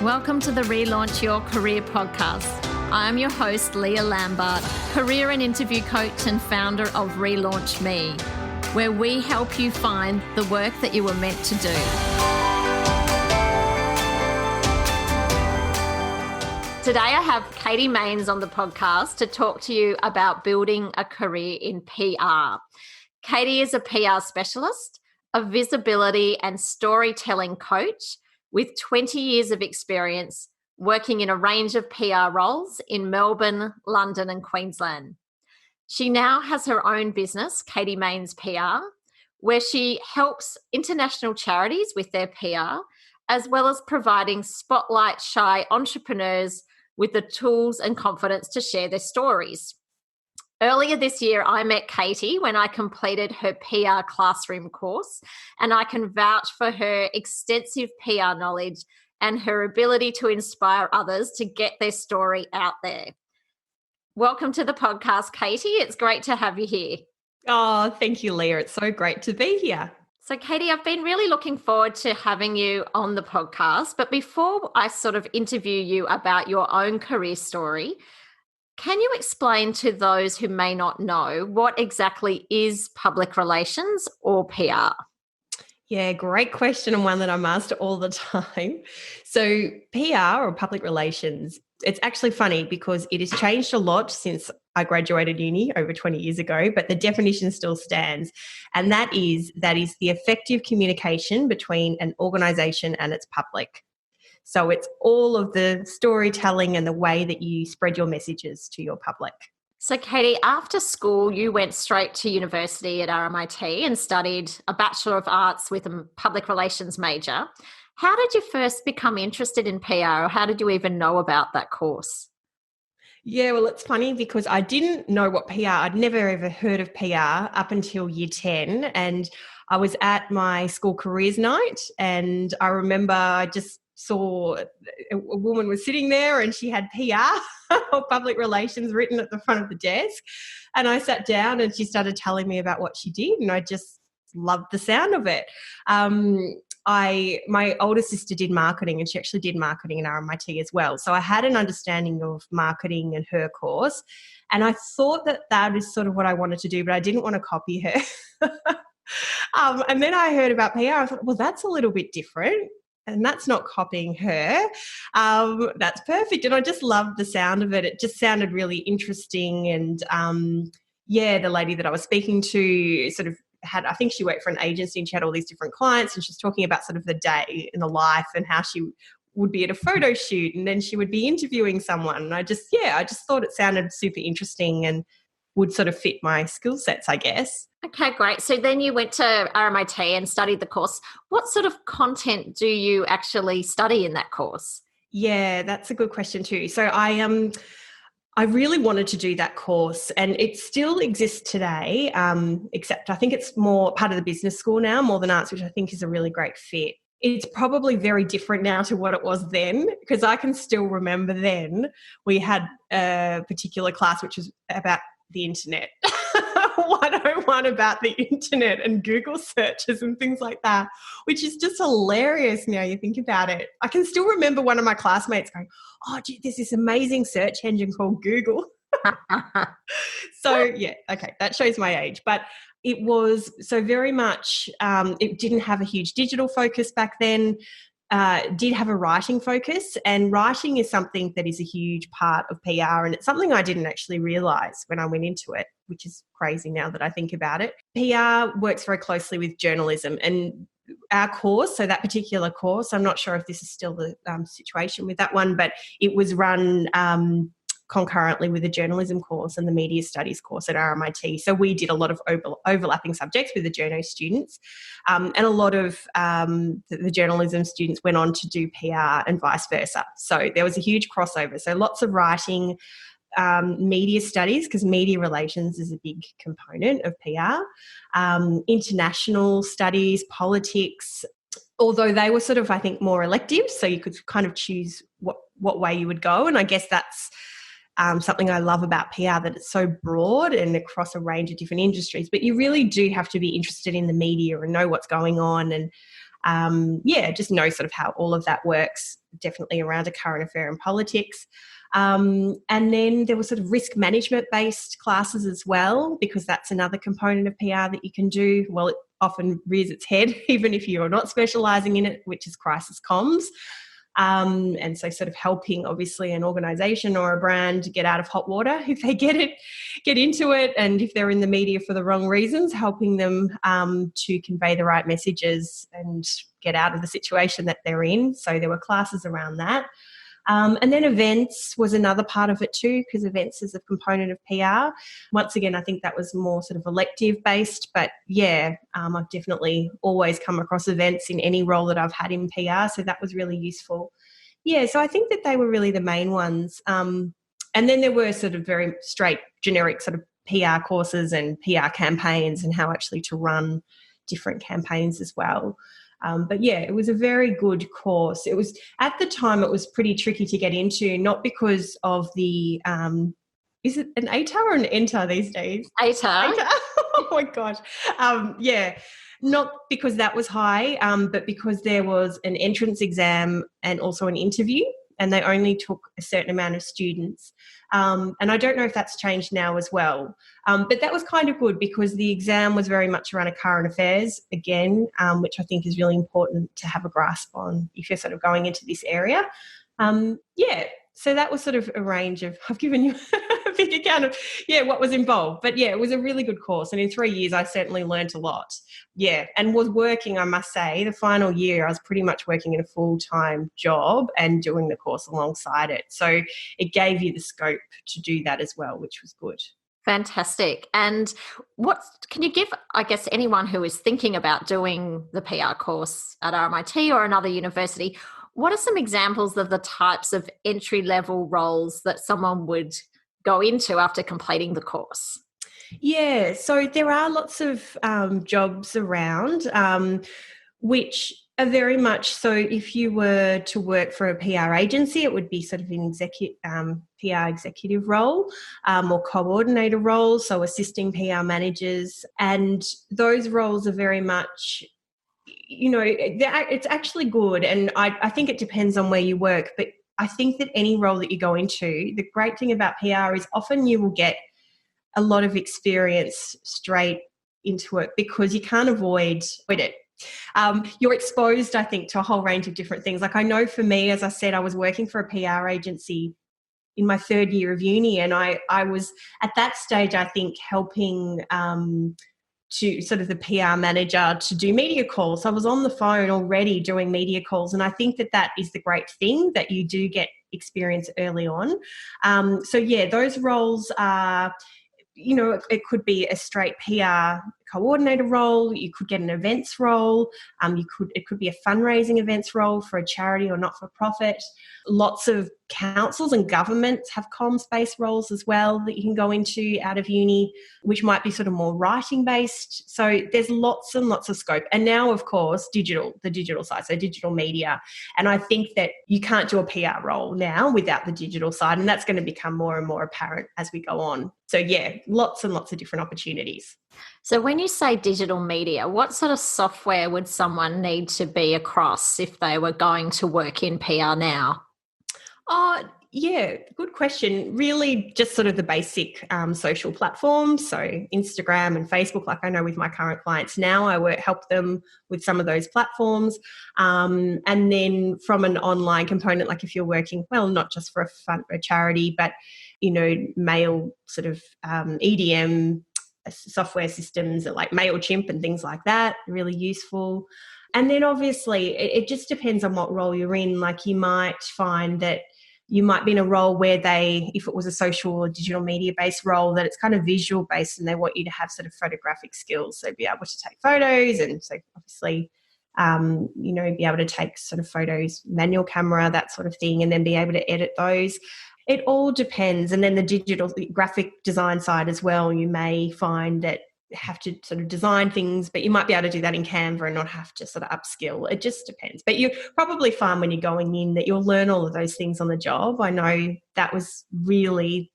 Welcome to the Relaunch Your Career podcast. I am your host, Leah Lambart, career and interview coach and founder of Relaunch Me, where we help you find the work that you were meant to do. Today I have Katie Maynes on the podcast to talk to you about building a career in PR. Katie is a PR specialist, a visibility and storytelling coach with 20 years of experience working in a range of PR roles in Melbourne, London, and Queensland. She now has her own business, Katie Maynes PR, where she helps international charities with their PR, as well as providing spotlight-shy entrepreneurs with the tools and confidence to share their stories. Earlier this year, I met Katie when I completed her PR classroom course, and I can vouch for her extensive PR knowledge and her ability to inspire others to get their story out there. Welcome to the podcast, Katie. It's great to have you here. Oh, thank you, Leah. It's so great to be here. So, Katie, I've been really looking forward to having you on the podcast. But before I sort of interview you about your own career story, can you explain to those who may not know what exactly is public relations or PR? Yeah, great question, and one that I'm asked all the time. So PR or public relations, it's actually funny because it has changed a lot since I graduated uni over 20 years ago, but the definition still stands. And that is the effective communication between an organisation and its public. So it's all of the storytelling and the way that you spread your messages to your public. So, Katie, after school, you went straight to university at RMIT and studied a Bachelor of Arts with a public relations major. How did you first become interested in PR, or how did you even know about that course? Yeah, well, it's funny because I didn't know what PR, I'd never ever heard of PR up until year 10. And I was at my school careers night, and I remember I just saw a woman was sitting there and she had PR or public relations written at the front of the desk. And I sat down and she started telling me about what she did, and I just loved the sound of it. My older sister did marketing, and she actually did marketing in RMIT as well. So I had an understanding of marketing in her course, and I thought that is sort of what I wanted to do, but I didn't want to copy her. And then I heard about PR. I thought, well, that's a little bit different. And that's not copying her. That's perfect. And I just loved the sound of it. It just sounded really interesting. And the lady that I was speaking to sort of I think she worked for an agency and she had all these different clients, and she's talking about sort of the day in the life and how she would be at a photo shoot and then she would be interviewing someone. And I just thought it sounded super interesting and would sort of fit my skill sets, I guess. Okay, great. So then you went to RMIT and studied the course. What sort of content do you actually study in that course? Yeah, that's a good question too. So I really wanted to do that course, and it still exists today, except I think it's more part of the business school now, more than arts, which I think is a really great fit. It's probably very different now to what it was then, because I can still remember then we had a particular class which was about the internet. 101 about the internet and Google searches and things like that, which is just hilarious now you think about it. I can still remember one of my classmates going, oh, gee, there's this amazing search engine called Google. So, yeah, okay, that shows my age. But it was so very much, it didn't have a huge digital focus back then. Did have a writing focus, and writing is something that is a huge part of PR, and it's something I didn't actually realise when I went into it, which is crazy now that I think about it. PR works very closely with journalism, and our course, so that particular course, I'm not sure if this is still the situation with that one, but it was run concurrently with the journalism course and the media studies course at RMIT. So we did a lot of overlapping subjects with the journo students, and a lot of the journalism students went on to do PR and vice versa. So there was a huge crossover. So lots of writing, media studies, because media relations is a big component of PR, international studies, politics, although they were sort of, I think, more elective, so you could kind of choose what way you would go. And I guess that's something I love about PR, that it's so broad and across a range of different industries, but you really do have to be interested in the media and know what's going on. And Just know sort of how all of that works, definitely around a current affair and politics. And then there were sort of risk management based classes as well, because that's another component of PR that you can do. Well, it often rears its head, even if you're not specialising in it, which is crisis comms. And so sort of helping obviously an organisation or a brand get out of hot water if they get into it, and if they're in the media for the wrong reasons, helping them to convey the right messages and get out of the situation that they're in. So there were classes around that. And then events was another part of it too, because events is a component of PR. Once again, I think that was more sort of elective based, but I've definitely always come across events in any role that I've had in PR, so that was really useful. Yeah, so I think that they were really the main ones. And then there were sort of very straight, generic sort of PR courses and PR campaigns and how actually to run different campaigns as well. It was a very good course. It was, at the time, it was pretty tricky to get into, not because of the, is it an ATAR or an ENTAR these days? ATAR. Oh my gosh. Not because that was high, but because there was an entrance exam and also an interview, and they only took a certain amount of students. And I don't know if that's changed now as well. But that was kind of good because the exam was very much around a current affairs again, which I think is really important to have a grasp on if you're sort of going into this area. So that was sort of a range of, I've given you a big account of, what was involved. But it was a really good course. And in 3 years, I certainly learnt a lot. And was working, I must say, the final year, I was pretty much working in a full-time job and doing the course alongside it. So it gave you the scope to do that as well, which was good. Fantastic. And what can you give, I guess, anyone who is thinking about doing the PR course at RMIT or another university, what are some examples of the types of entry-level roles that someone would go into after completing the course? Yeah, so there are lots of jobs around, which are very much, so if you were to work for a PR agency, it would be sort of an PR executive role or coordinator role, so assisting PR managers. And those roles are very much, it's actually good. And I think it depends on where you work, but I think that any role that you go into, the great thing about PR is often you will get a lot of experience straight into it because you can't avoid it. You're exposed, I think, to a whole range of different things. Like I know for me, as I said, I was working for a PR agency in my third year of uni, and I was at that stage, I think, helping to sort of the PR manager to do media calls. So I was on the phone already doing media calls, and I think that is the great thing, that you do get experience early on. Those roles are, it could be a straight PR coordinator role. You could get an events role. It could be a fundraising events role for a charity or not-for-profit. Lots of councils and governments have comms-based roles as well that you can go into out of uni, which might be sort of more writing-based. So there's lots and lots of scope. And now, of course, the digital side, so digital media. And I think that you can't do a PR role now without the digital side, and that's going to become more and more apparent as we go on. So lots and lots of different opportunities. So when you say digital media, what sort of software would someone need to be across if they were going to work in PR now? Good question. Really just sort of the basic social platforms, so Instagram and Facebook. Like I know with my current clients now, I help them with some of those platforms. And then from an online component, like if you're working, well, not just for a charity, but, mail sort of EDM software systems like MailChimp and things like that, really useful. And then obviously it just depends on what role you're in. Like you might find that you might be in a role where if it was a social or digital media based role, that it's kind of visual based and they want you to have sort of photographic skills. So be able to take photos, and so obviously, be able to take sort of photos, manual camera, that sort of thing, and then be able to edit those. It all depends. And then the graphic design side as well, you may find that you have to sort of design things, but you might be able to do that in Canva and not have to sort of upskill. It just depends. But you probably find when you're going in that you'll learn all of those things on the job. I know that was really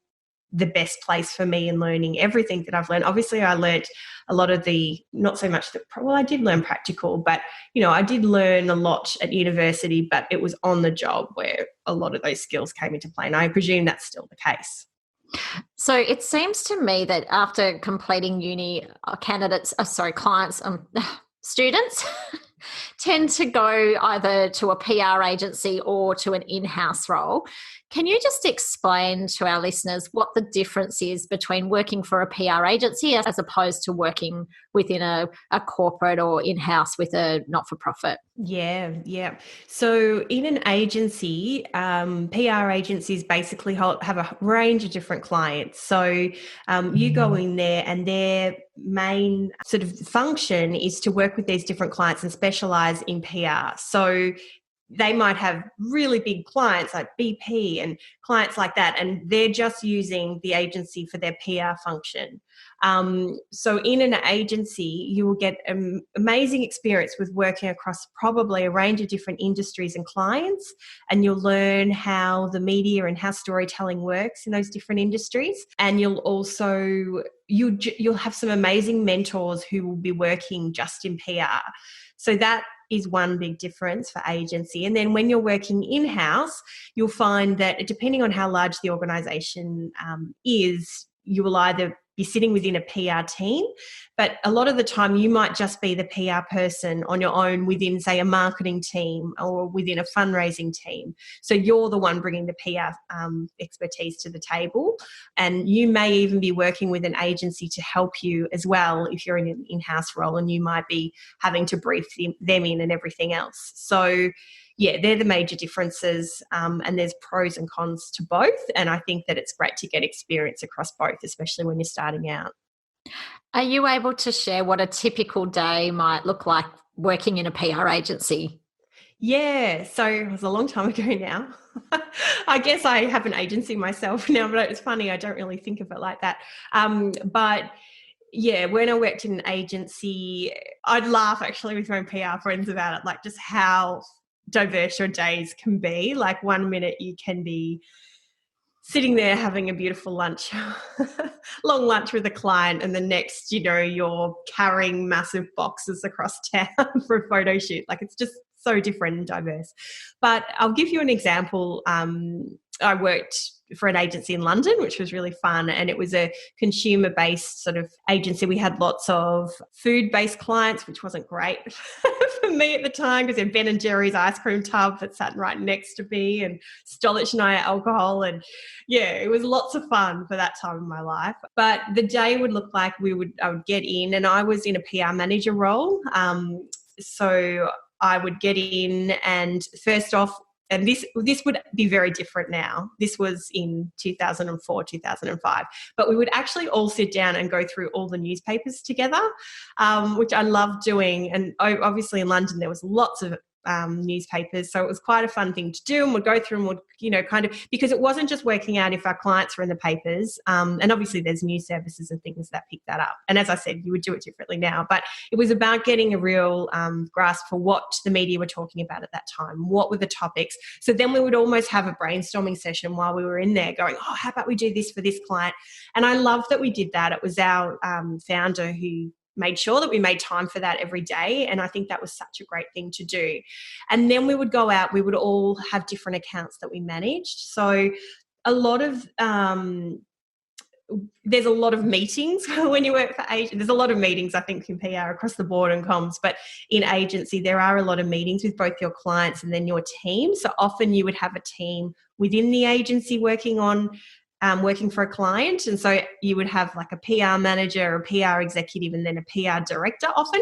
the best place for me in learning everything that I've learned. Obviously, I learned a lot of not so much I did learn practical, but, I did learn a lot at university, but it was on the job where a lot of those skills came into play. And I presume that's still the case. So it seems to me that after completing uni, clients, students tend to go either to a PR agency or to an in-house role. Can you just explain to our listeners what the difference is between working for a PR agency as opposed to working within a corporate or in-house with a not-for-profit? Yeah. So in an agency, PR agencies basically have a range of different clients. So you go in there and their main sort of function is to work with these different clients and specialize in PR. So they might have really big clients like BP and clients like that, and they're just using the agency for their PR function. So in an agency, you will get an amazing experience with working across probably a range of different industries and clients, and you'll learn how the media and how storytelling works in those different industries. And you'll also, you'll have some amazing mentors who will be working just in PR. So that is one big difference for agency. And then when you're working in-house, you'll find that depending on how large the organisation is, you will either be sitting within a PR team, but a lot of the time you might just be the PR person on your own within, say, a marketing team or within a fundraising team. So you're the one bringing the PR expertise to the table, and you may even be working with an agency to help you as well if you're in an in-house role, and you might be having to brief them in and everything else. So yeah, they're the major differences, and there's pros and cons to both. And I think that it's great to get experience across both, especially when you're starting out. Are you able to share what a typical day might look like working in a PR agency? Yeah, so it was a long time ago now. I guess I have an agency myself now, but it's funny, I don't really think of it like that. But yeah, when I worked in an agency, I'd laugh actually with my PR friends about it, like just how diverse your days can be. Like one minute you can be sitting there having a beautiful lunch, long lunch with a client, and the next, you're carrying massive boxes across town for a photo shoot. Like it's just so different and diverse. But I'll give you an example. I worked for an agency in London, which was really fun. And it was a consumer-based sort of agency. We had lots of food-based clients, which wasn't great for me at the time because they had Ben and Jerry's ice cream tub that sat right next to me and Stolichnaya alcohol. And yeah, it was lots of fun for that time in my life. But the day would look like I would get in, and I was in a PR manager role. So I would get in, and first off, and this would be very different now. This was in 2004, 2005. But we would actually all sit down and go through all the newspapers together, which I loved doing. And obviously in London there was lots of newspapers, so it was quite a fun thing to do. And we'd go through and would, kind of, because it wasn't just working out if our clients were in the papers. And obviously there's news services and things that pick that up. And as I said, you would do it differently now. But it was about getting a real grasp for what the media were talking about at that time. What were the topics? So then we would almost have a brainstorming session while we were in there going, oh, how about we do this for this client? And I love that we did that. It was our founder who made sure that we made time for that every day. And I think that was such a great thing to do. And then we would go out, we would all have different accounts that we managed. So a lot of, there's a lot of meetings when you work for agency. There's a lot of meetings, I think, in PR across the board and comms, but in agency, there are a lot of meetings with both your clients and then your team. So often you would have a team within the agency working for a client. And so you would have like a PR manager, a PR executive, and then a PR director often.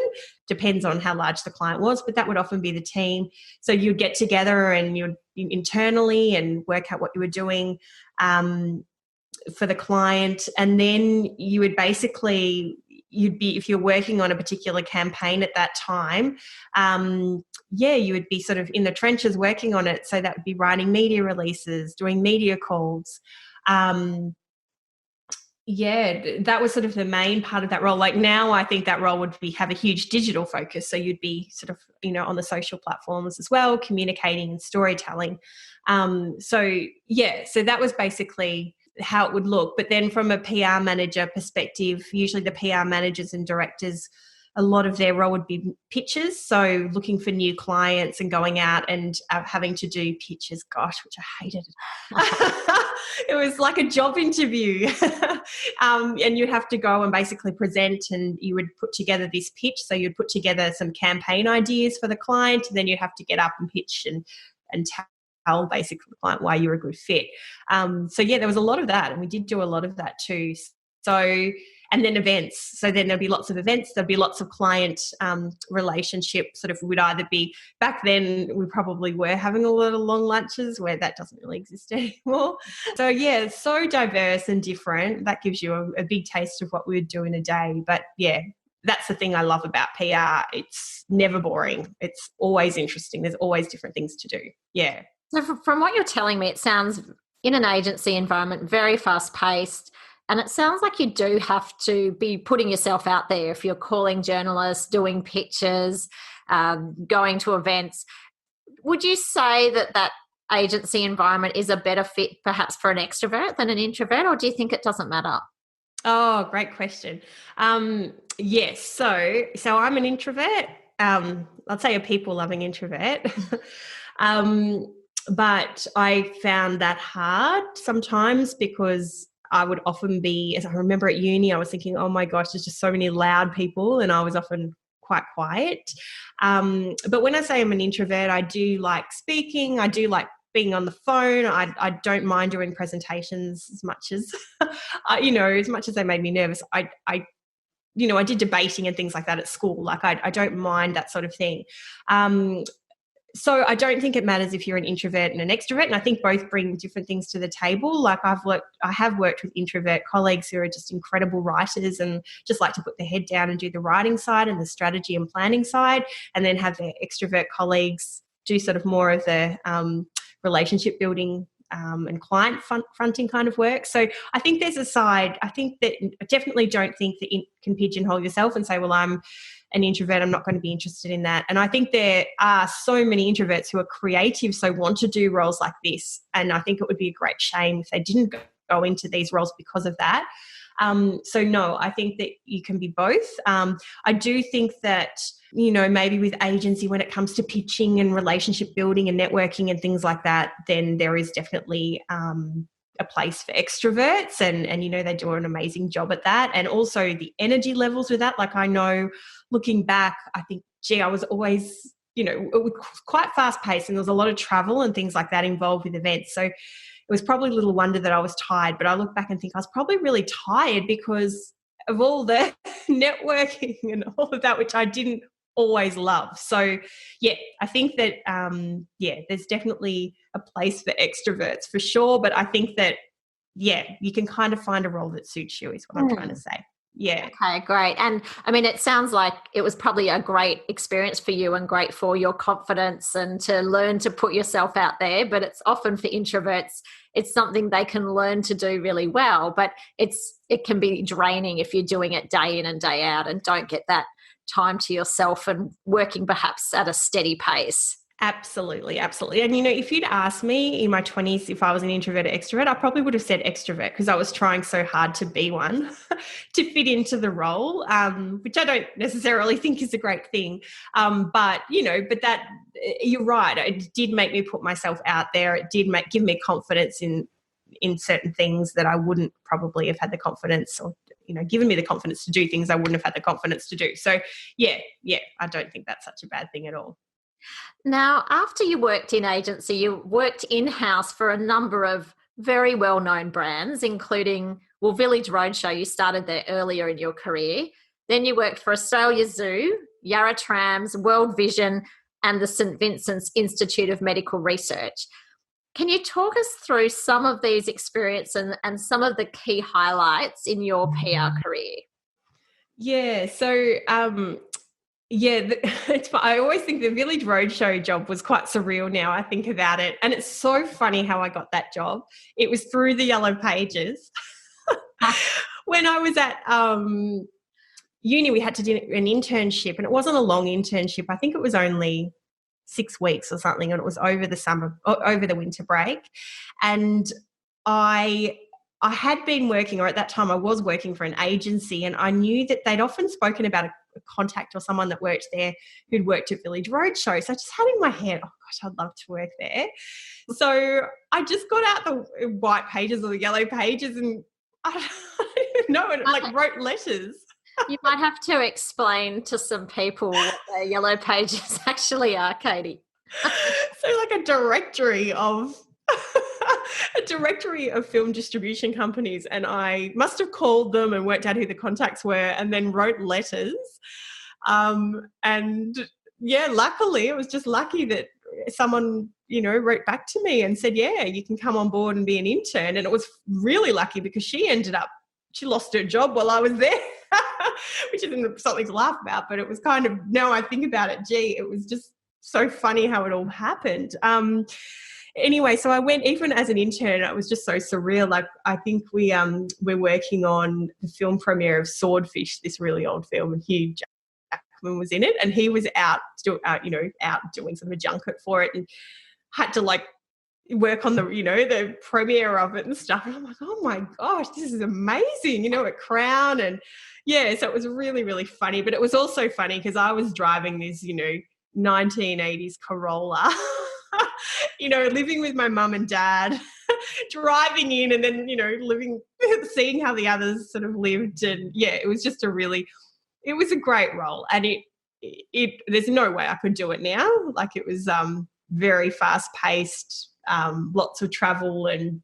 Depends on how large the client was, but that would often be the team. So you'd get together and you'd internally and work out what you were doing for the client. And then you would basically, if you're working on a particular campaign at that time, you would be sort of in the trenches working on it. So that would be writing media releases, doing media calls. That was sort of the main part of that role. Like now I think that role would have a huge digital focus. So you'd be sort of, on the social platforms as well, communicating and storytelling. So that was basically how it would look. But then from a PR manager perspective, usually the PR managers and directors, a lot of their role would be pitches. So looking for new clients and going out and having to do pitches, gosh, which I hated. It was like a job interview. And you'd have to go and basically present, and you would put together this pitch. So you'd put together some campaign ideas for the client, and then you'd have to get up and pitch and tell basically the client why you're a good fit. So yeah, there was a lot of that, and we did do a lot of that too. So, and then events. So then there'd be lots of events. There'd be lots of client relationship sort of would either be, back then we probably were having a lot of long lunches where that doesn't really exist anymore. So yeah, so diverse and different. That gives you a big taste of what we would do in a day. But yeah, that's the thing I love about PR. It's never boring. It's always interesting. There's always different things to do. Yeah. So from what you're telling me, it sounds, in an agency environment, very fast-paced, and it sounds like you do have to be putting yourself out there if you're calling journalists, doing pitches, going to events. Would you say that agency environment is a better fit perhaps for an extrovert than an introvert, or do you think it doesn't matter? Oh, great question. Yes. So I'm an introvert. I'd say a people-loving introvert. But I found that hard sometimes because I would often be, as I remember at uni, I was thinking, oh my gosh, there's just so many loud people, and I was often quite quiet. But when I say I'm an introvert, I do like speaking. I do like being on the phone. I don't mind doing presentations as much as, as much as they made me nervous. I did debating and things like that at school. Like I don't mind that sort of thing. So I don't think it matters if you're an introvert and an extrovert, and I think both bring different things to the table. Like I have worked with introvert colleagues who are just incredible writers and just like to put their head down and do the writing side and the strategy and planning side, and then have their extrovert colleagues do sort of more of the relationship building and client fronting kind of work. So I think there's a side. I think that I definitely don't think that you can pigeonhole yourself and say, well, I'm an introvert, I'm not going to be interested in that. And I think there are so many introverts who are creative, so want to do roles like this. And I think it would be a great shame if they didn't go into these roles because of that. So no, I think that you can be both. I do think that, maybe with agency, when it comes to pitching and relationship building and networking and things like that, then there is definitely a place for extroverts, and they do an amazing job at that. And also the energy levels with that. Like I know, looking back, I think, I was always, it was quite fast paced, and there was a lot of travel and things like that involved with events. So it was probably little wonder that I was tired, but I look back and think I was probably really tired because of all the networking and all of that, which I didn't always love. So yeah, I think that there's definitely a place for extroverts for sure, but I think that you can kind of find a role that suits you is what I'm trying to say. Yeah. Okay, great. And I mean, it sounds like it was probably a great experience for you and great for your confidence and to learn to put yourself out there. But it's often for introverts, it's something they can learn to do really well, but it can be draining if you're doing it day in and day out and don't get that time to yourself and working perhaps at a steady pace. Absolutely, absolutely. And, if you'd asked me in my 20s if I was an introvert or extrovert, I probably would have said extrovert because I was trying so hard to be one to fit into the role, which I don't necessarily think is a great thing. But that you're right. It did make me put myself out there. It did give me confidence in certain things that I wouldn't probably have had the confidence or, given me the confidence to do things I wouldn't have had the confidence to do. So, yeah, I don't think that's such a bad thing at all. Now, after you worked in agency, you worked in-house for a number of very well-known brands, including, Village Roadshow, you started there earlier in your career. Then you worked for Australia Zoo, Yarra Trams, World Vision, and the St Vincent's Institute of Medical Research. Can you talk us through some of these experiences and some of the key highlights in your PR career? Yeah, so I always think the Village Roadshow job was quite surreal now I think about it. And it's so funny how I got that job. It was through the Yellow Pages. When I was at uni, we had to do an internship, and it wasn't a long internship. I think it was only 6 weeks or something, and it was over the winter break. And I I had been working, or at that time I was working for an agency, and I knew that they'd often spoken about a contact or someone that worked there who'd worked at Village Roadshow. So I just had in my head, oh gosh, I'd love to work there. So I just got out the white pages or the yellow pages, and I don't even know, and like wrote letters. You might have to explain to some people what the yellow pages actually are, Katie. So like a directory of film distribution companies, and I must have called them and worked out who the contacts were and then wrote letters. And yeah, luckily, it was just lucky that someone, wrote back to me and said, yeah, you can come on board and be an intern. And it was really lucky because she lost her job while I was there, which isn't something to laugh about, but it was kind of, now I think about it, it was just so funny how it all happened. Anyway, so I went, even as an intern, it was just so surreal. Like, I think we're working on the film premiere of Swordfish, this really old film, and Hugh Jackman was in it, and he was out doing sort of a junket for it, and had to like work on the premiere of it and stuff. And I'm like, oh my gosh, this is amazing, at Crown. And yeah, so it was really, really funny. But it was also funny because I was driving this, 1980s Corolla, living with my mum and dad, driving in, and then, seeing how the others sort of lived. And yeah, it was just it was a great role. And there's no way I could do it now. Like, it was very fast paced, lots of travel and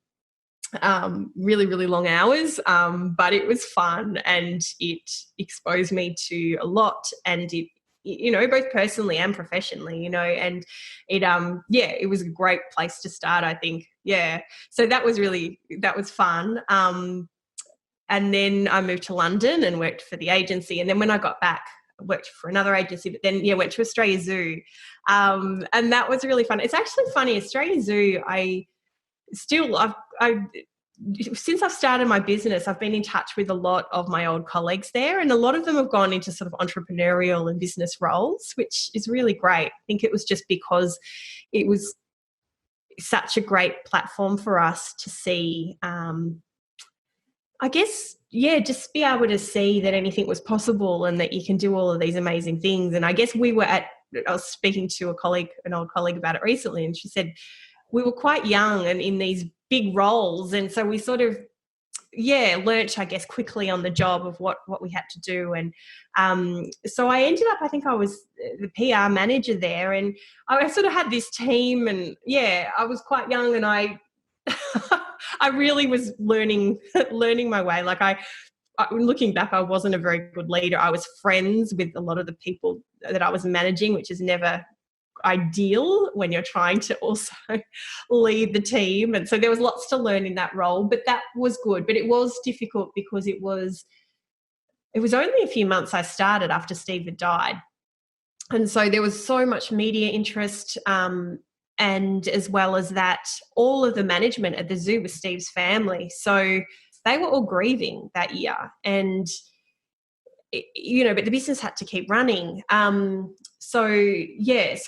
really, really long hours. But it was fun, and it exposed me to a lot, and it, both personally and professionally, and it was a great place to start, I think. Yeah. So that was fun. And then I moved to London and worked for the agency. And then when I got back, I worked for another agency, but then, went to Australia Zoo. And that was really fun. It's actually funny, Australia Zoo, since I've started my business, I've been in touch with a lot of my old colleagues there, and a lot of them have gone into sort of entrepreneurial and business roles, which is really great. I think it was just because it was such a great platform for us to see, I guess, just be able to see that anything was possible and that you can do all of these amazing things. And I guess I was speaking to an old colleague about it recently, and she said we were quite young and in these big roles, and so we sort of learnt, I guess, quickly on the job of what we had to do. And so I ended up, I think I was the PR manager there, and I sort of had this team, and I was quite young, and I I really was learning my way. Like, looking back, I wasn't a very good leader. I was friends with a lot of the people that I was managing, which is never ideal when you're trying to also lead the team. And so there was lots to learn in that role, but that was good. But it was difficult because it was only a few months I started after Steve had died. And so there was so much media interest, and as well as that, all of the management at the zoo was Steve's family. So they were all grieving that year, and but the business had to keep running. So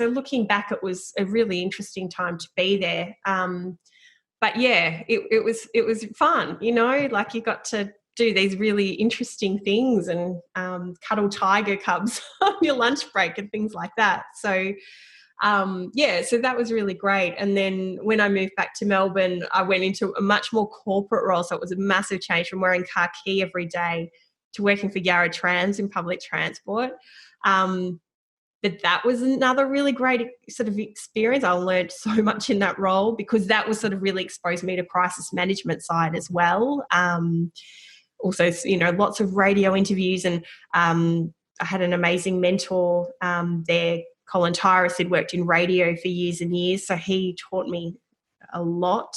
looking back, it was a really interesting time to be there. But it was fun, like you got to do these really interesting things and cuddle tiger cubs on your lunch break and things like that. So so that was really great. And then when I moved back to Melbourne, I went into a much more corporate role. So it was a massive change from wearing khaki every day to working for Yarra Trams in public transport. But that was another really great sort of experience. I learned so much in that role because that was sort of really exposed me to crisis management side as well. Also, lots of radio interviews, and I had an amazing mentor there, Colin Tyrus, had worked in radio for years and years, so he taught me a lot.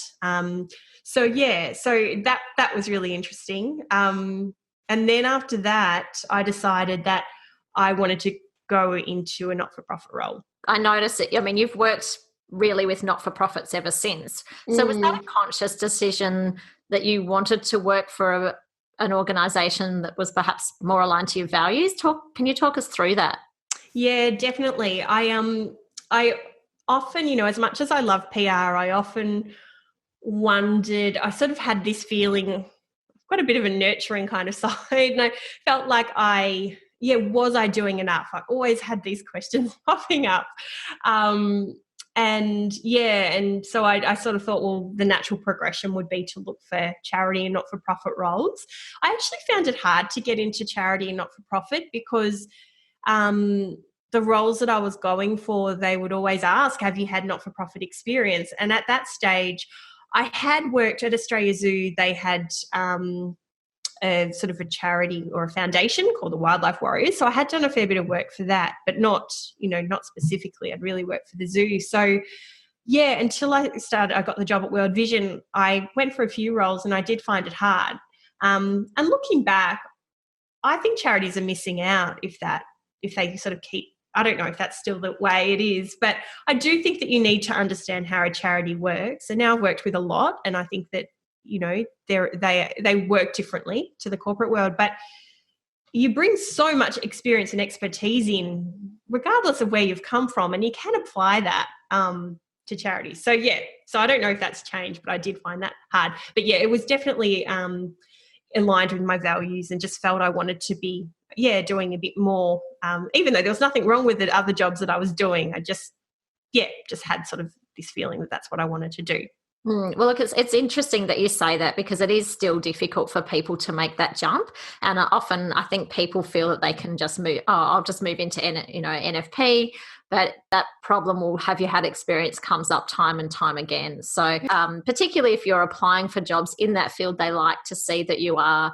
So that was really interesting. And then after that, I decided that I wanted to go into a not-for-profit role. I noticed it. I mean, you've worked really with not-for-profits ever since. So was that a conscious decision that you wanted to work for an organisation that was perhaps more aligned to your values? Can you talk us through that? Yeah, definitely. I often, as much as I love PR, I often wondered, I sort of had this feeling, I've got a bit of a nurturing kind of side, and I felt like was I doing enough? I always had these questions popping up. And so I sort of thought, well, the natural progression would be to look for charity and not-for-profit roles. I actually found it hard to get into charity and not-for-profit because the roles that I was going for, they would always ask, have you had not-for-profit experience? And at that stage, I had worked at Australia Zoo. They had a sort of a charity or a foundation called the Wildlife Warriors. So I had done a fair bit of work for that, but not specifically. I'd really worked for the zoo. So until I got the job at World Vision, I went for a few roles and I did find it hard. And looking back, I think charities are missing out if they sort of keep, I don't know if that's still the way it is, but I do think that you need to understand how a charity works. And now I've worked with a lot, and I think that they work differently to the corporate world, but you bring so much experience and expertise in, regardless of where you've come from, and you can apply that to charities. So I don't know if that's changed, but I did find that hard. But it was definitely aligned with my values, and just felt I wanted to be doing a bit more, even though there was nothing wrong with the other jobs that I was doing. I just had sort of this feeling that that's what I wanted to do. Well, look, it's interesting that you say that, because it is still difficult for people to make that jump. And often I think people feel that they can just move, I'll just move into NFP, but that problem, will have you had experience, comes up time and time again. So particularly if you're applying for jobs in that field, they like to see that you are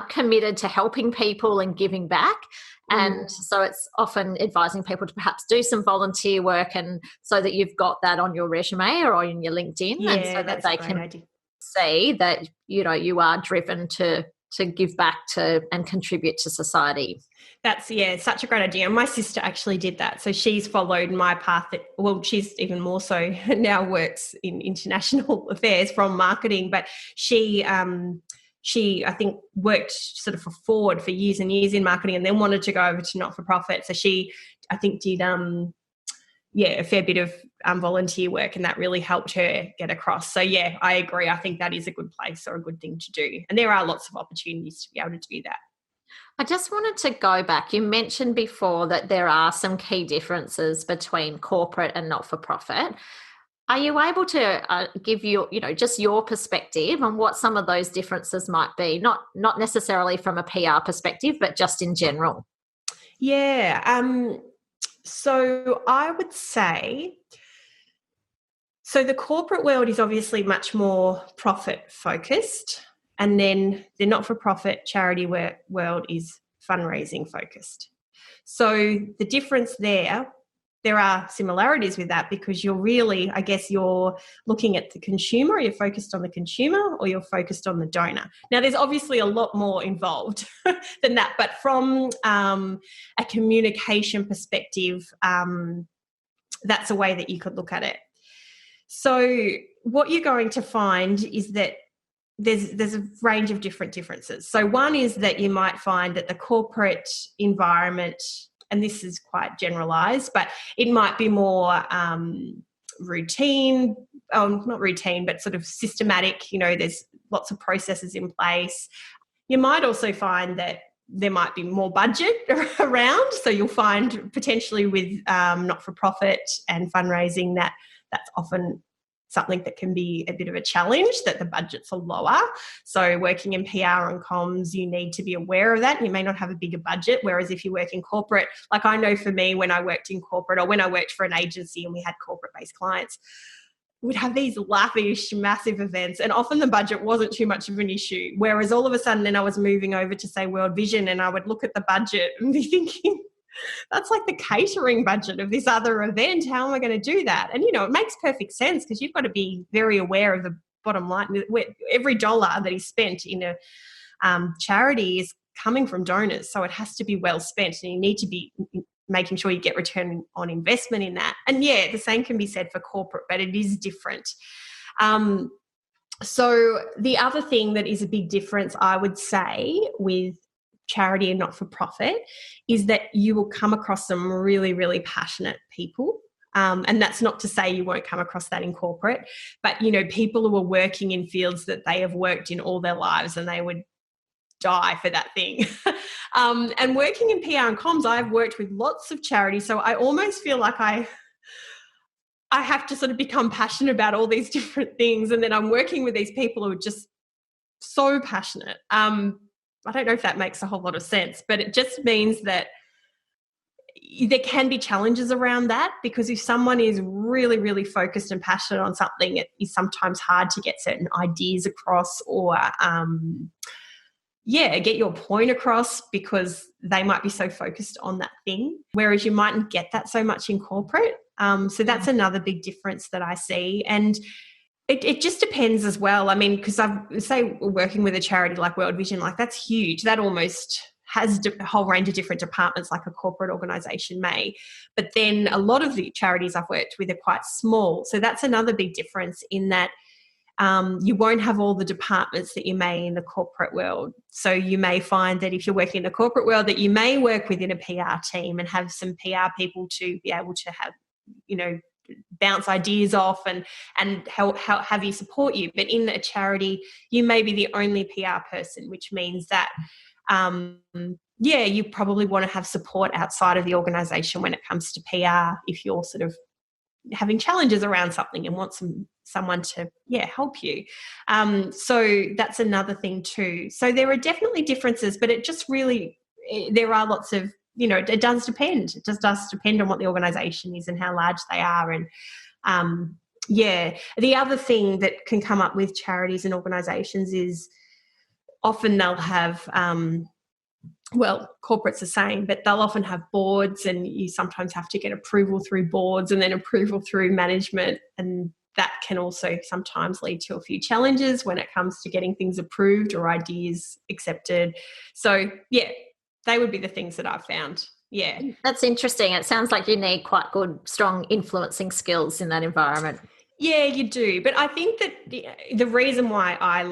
committed to helping people and giving back. And so it's often advising people to perhaps do some volunteer work, and so that you've got that on your resume or on your LinkedIn, and so that they can see that you are driven to give back to and contribute to society. That's such a great idea. And my sister actually did that. So she's followed my path. She's even more so now, works in international affairs from marketing, but she I think worked sort of for Ford for years and years in marketing, and then wanted to go over to not-for-profit. So she, I think, did a fair bit of volunteer work, and that really helped her get across. So I agree. I think that is a good place or a good thing to do, and there are lots of opportunities to be able to do that. I just wanted to go back. You mentioned before that there are some key differences between corporate and not-for-profit. Are you able to give just your perspective on what some of those differences might be? Not necessarily from a PR perspective, but just in general. So I would say, the corporate world is obviously much more profit focused, and then the not-for-profit charity world is fundraising focused. So the difference there are similarities with that, because you're really, I guess, you're looking at the consumer, you're focused on the consumer, or you're focused on the donor. Now, there's obviously a lot more involved than that, but from a communication perspective, that's a way that you could look at it. So what you're going to find is that there's a range of differences. So one is that you might find that the corporate environment, and this is quite generalised, but it might be more routine, not routine, but sort of systematic. There's lots of processes in place. You might also find that there might be more budget around. So you'll find potentially with not-for-profit and fundraising that's often something that can be a bit of a challenge, that the budgets are lower. So working in PR and comms, you need to be aware of that. You may not have a bigger budget, whereas if you work in corporate, like I know for me, when I worked in corporate, or when I worked for an agency and we had corporate-based clients, we'd have these lavish, massive events, and often the budget wasn't too much of an issue. Whereas all of a sudden then I was moving over to, say, World Vision, and I would look at the budget and be thinking, that's like the catering budget of this other event. How am I going to do that? And, it makes perfect sense, because you've got to be very aware of the bottom line. Every dollar that is spent in a charity is coming from donors. So it has to be well spent, and you need to be making sure you get return on investment in that. And the same can be said for corporate, but it is different. So the other thing that is a big difference, I would say, with charity and not-for-profit is that you will come across some really, really passionate people. And that's not to say you won't come across that in corporate, but, you know, people who are working in fields that they have worked in all their lives and they would die for that thing. And working in PR and comms, I've worked with lots of charities. So I almost feel like I have to sort of become passionate about all these different things. And then I'm working with these people who are just so passionate. I don't know if that makes a whole lot of sense, but it just means that there can be challenges around that, because if someone is really, really focused and passionate on something, it is sometimes hard to get certain ideas across or, get your point across, because they might be so focused on that thing, whereas you mightn't get that so much in corporate. So that's another big difference that I see. And it just depends as well. I mean, because say working with a charity like World Vision, like that's huge. That almost has a whole range of different departments like a corporate organisation may. But then a lot of the charities I've worked with are quite small. So that's another big difference in that you won't have all the departments that you may in the corporate world. So you may find that if you're working in the corporate world, that you may work within a PR team and have some PR people to be able to have, you know, bounce ideas off and have you support you. But in a charity, you may be the only PR person, which means that, you probably want to have support outside of the organisation when it comes to PR if you're sort of having challenges around something and want someone to help you. So that's another thing too. So there are definitely differences, but it just really, there are lots of, you know, it does depend. It just does depend on what the organisation is and how large they are. And the other thing that can come up with charities and organisations is often they'll have corporate's the same, but they'll often have boards, and you sometimes have to get approval through boards and then approval through management, and that can also sometimes lead to a few challenges when it comes to getting things approved or ideas accepted. So, they would be the things that I've found. Yeah. That's interesting. It sounds like you need quite good, strong influencing skills in that environment. Yeah, you do. But I think that the reason why I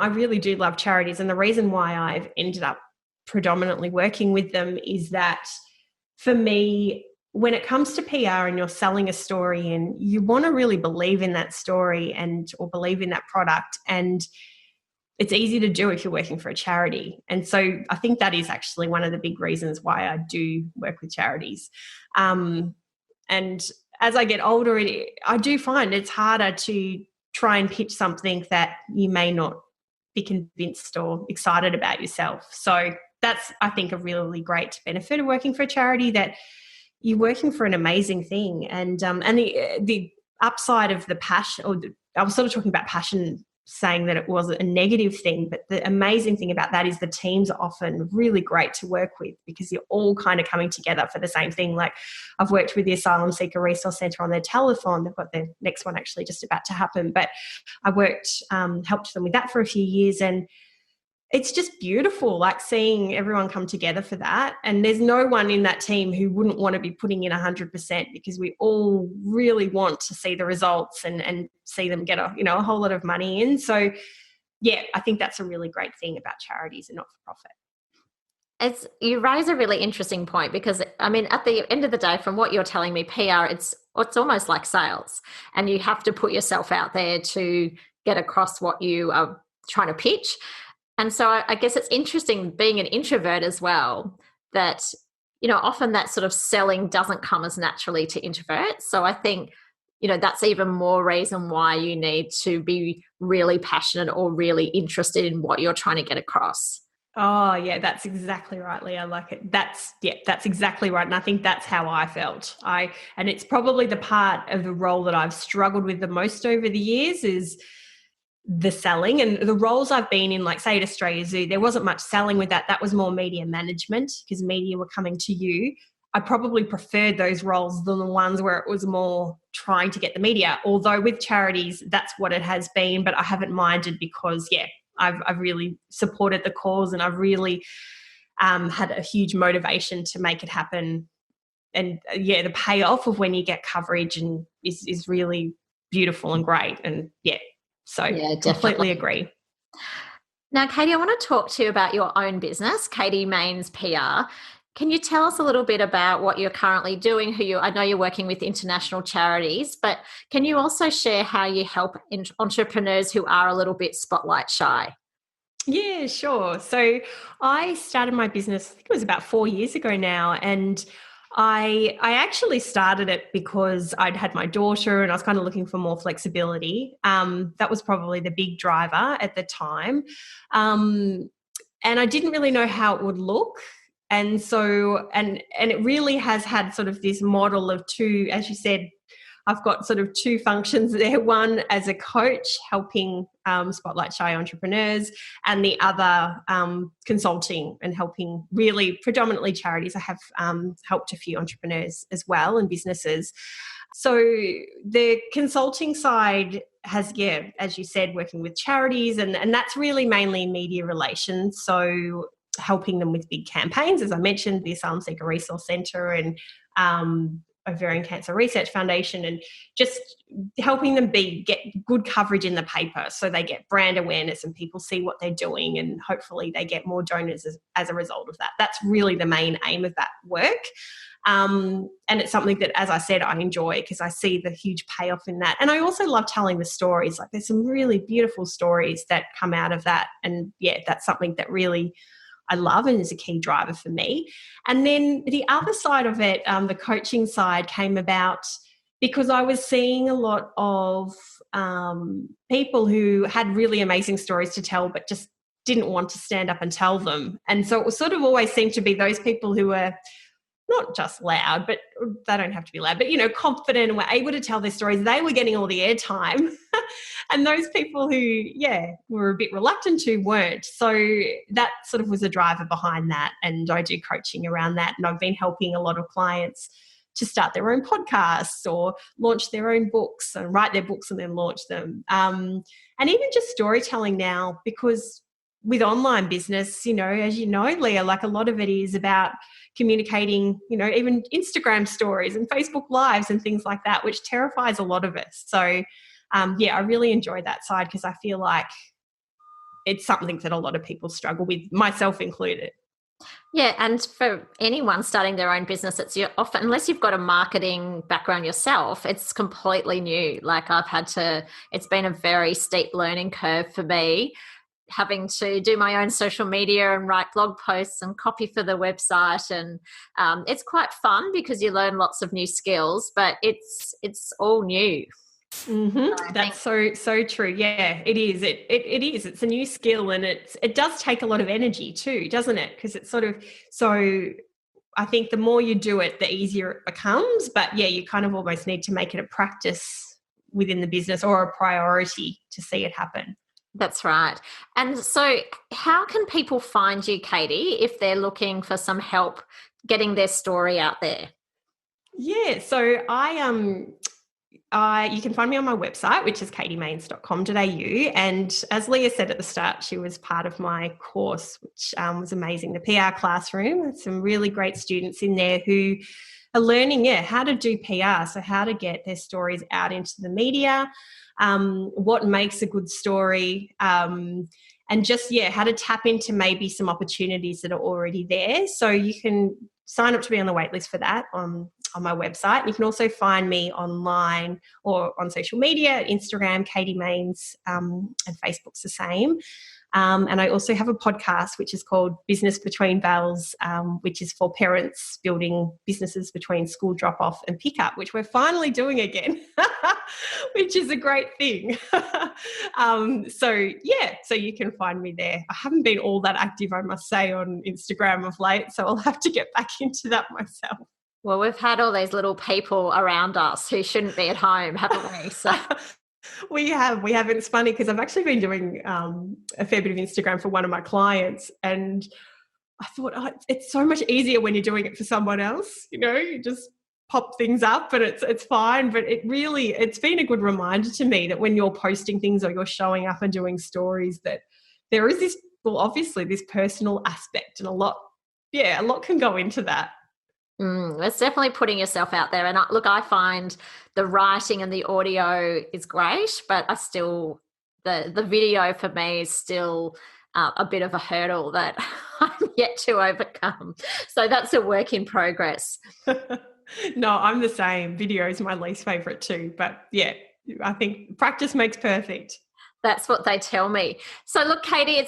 really do love charities, and the reason why I've ended up predominantly working with them is that for me, when it comes to PR and you're selling a story and you want to really believe in that story or believe in that product, and it's easy to do if you're working for a charity. And so I think that is actually one of the big reasons why I do work with charities. And as I get older, I do find it's harder to try and pitch something that you may not be convinced or excited about yourself. So that's, I think, a really great benefit of working for a charity, that you're working for an amazing thing. And the upside of the passion, I was sort of talking about passion, saying that it was a negative thing, but the amazing thing about that is the teams are often really great to work with, because you're all kind of coming together for the same thing. Like I've worked with the Asylum Seeker Resource Centre on their telethon. They've got their next one actually just about to happen, but I helped them with that for a few years, and it's just beautiful, like seeing everyone come together for that. And there's no one in that team who wouldn't want to be putting in 100%, because we all really want to see the results and see them get a whole lot of money in. So, I think that's a really great thing about charities and not-for-profit. You raise a really interesting point, because, I mean, at the end of the day, from what you're telling me, PR, it's almost like sales, and you have to put yourself out there to get across what you are trying to pitch. And so I guess it's interesting, being an introvert as well, that, you know, often that sort of selling doesn't come as naturally to introverts. So I think, you know, that's even more reason why you need to be really passionate or really interested in what you're trying to get across. Oh, yeah, that's exactly right, Leah. I like it. That's exactly right. And I think that's how I felt. And it's probably the part of the role that I've struggled with the most over the years is the selling. And the roles I've been in, like say at Australia Zoo, there wasn't much selling with that. That was more media management, because media were coming to you. I probably preferred those roles than the ones where it was more trying to get the media. Although with charities, that's what it has been, but I haven't minded, because I've really supported the cause, and I've really had a huge motivation to make it happen. And the payoff of when you get coverage and is really beautiful and great. And so completely agree. Now, Katie, I want to talk to you about your own business, Katie Maynes PR. Can you tell us a little bit about what you're currently doing? I know you're working with international charities, but can you also share how you help entrepreneurs who are a little bit spotlight shy? Yeah, sure. So I started my business, I think it was about 4 years ago now, and I actually started it because I'd had my daughter and I was kind of looking for more flexibility. That was probably the big driver at the time. And I didn't really know how it would look. And so, and it really has had sort of this model of two, as you said, I've got sort of two functions there. One as a coach, helping spotlight shy entrepreneurs, and the other consulting and helping really predominantly charities. I have helped a few entrepreneurs as well and businesses. So the consulting side has, yeah, as you said, working with charities, and that's really mainly media relations. So helping them with big campaigns, as I mentioned, the Asylum Seeker Resource Centre and Ovarian Cancer Research Foundation, and just helping them get good coverage in the paper so they get brand awareness and people see what they're doing, and hopefully they get more donors as a result of that. That's really the main aim of that work. And it's something that, as I said, I enjoy because I see the huge payoff in that. And I also love telling the stories. Like, there's some really beautiful stories that come out of that. And yeah, that's something that really I love and is a key driver for me. And then the other side of it, the coaching side, came about because I was seeing a lot of people who had really amazing stories to tell but just didn't want to stand up and tell them. And so it was sort of always seemed to be those people who were not just loud, but they don't have to be loud, but, confident and were able to tell their stories. They were getting all the airtime. And those people who, yeah, were a bit reluctant to weren't. So that sort of was a driver behind that. And I do coaching around that. And I've been helping a lot of clients to start their own podcasts or launch their own books and write their books and then launch them. And even just storytelling now, because with online business, as you know, Leah, like a lot of it is about communicating, even Instagram stories and Facebook Lives and things like that, which terrifies a lot of us. So, yeah, I really enjoy that side because I feel like it's something that a lot of people struggle with, myself included. Yeah, and for anyone starting their own business, often, unless you've got a marketing background yourself, it's completely new. Like, it's been a very steep learning curve for me, having to do my own social media and write blog posts and copy for the website. And it's quite fun because you learn lots of new skills, but it's all new. Mm-hmm. That's so true. Yeah, it is. It is. It's a new skill, and it does take a lot of energy too, doesn't it? Because it's sort of, so I think the more you do it, the easier it becomes. But yeah, you kind of almost need to make it a practice within the business or a priority to see it happen. That's right. And so how can people find you, Katie, if they're looking for some help getting their story out there? Yeah, so you can find me on my website, which is katiemaynes.com.au. And as Leah said at the start, she was part of my course, which was amazing, the PR classroom. There's some really great students in there who are learning, how to do PR, so how to get their stories out into the media, what makes a good story, and just, how to tap into maybe some opportunities that are already there. So you can sign up to be on the waitlist for that on my website. You can also find me online or on social media, Instagram, Katie Maynes, and Facebook's the same. And I also have a podcast which is called Business Between Bells, which is for parents building businesses between school drop-off and pick-up, which we're finally doing again, which is a great thing. So you can find me there. I haven't been all that active, I must say, on Instagram of late, so I'll have to get back into that myself. Well, we've had all these little people around us who shouldn't be at home, haven't we? So We have. It's funny because I've actually been doing a fair bit of Instagram for one of my clients, and I thought, it's so much easier when you're doing it for someone else. You just pop things up and it's fine. But it's been a good reminder to me that when you're posting things or you're showing up and doing stories, that there is this, well, obviously this personal aspect, and a lot can go into that. It's definitely putting yourself out there. And I find the writing and the audio is great, but the video for me is still a bit of a hurdle that I'm yet to overcome. So that's a work in progress. No, I'm the same. Video is my least favourite too. But yeah, I think practice makes perfect. That's what they tell me. So look, Katie,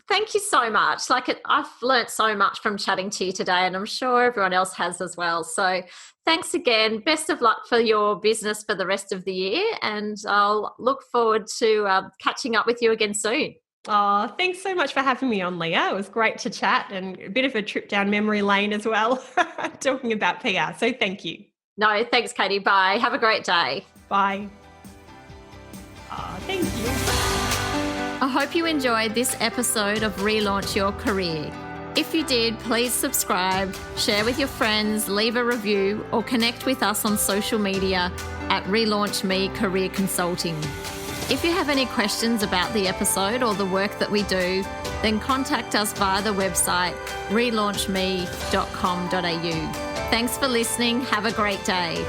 thank you so much. I've learnt so much from chatting to you today, and I'm sure everyone else has as well. So thanks again. Best of luck for your business for the rest of the year, and I'll look forward to catching up with you again soon. Oh, thanks so much for having me on, Leah. It was great to chat and a bit of a trip down memory lane as well, talking about PR. So thank you. No, thanks, Katie. Bye. Have a great day. Bye. Oh, thank you. I hope you enjoyed this episode of Relaunch Your Career. If you did, please subscribe, share with your friends, leave a review, or connect with us on social media at Relaunch Me Career Consulting. If you have any questions about the episode or the work that we do, then contact us via the website relaunchme.com.au. Thanks for listening. Have a great day.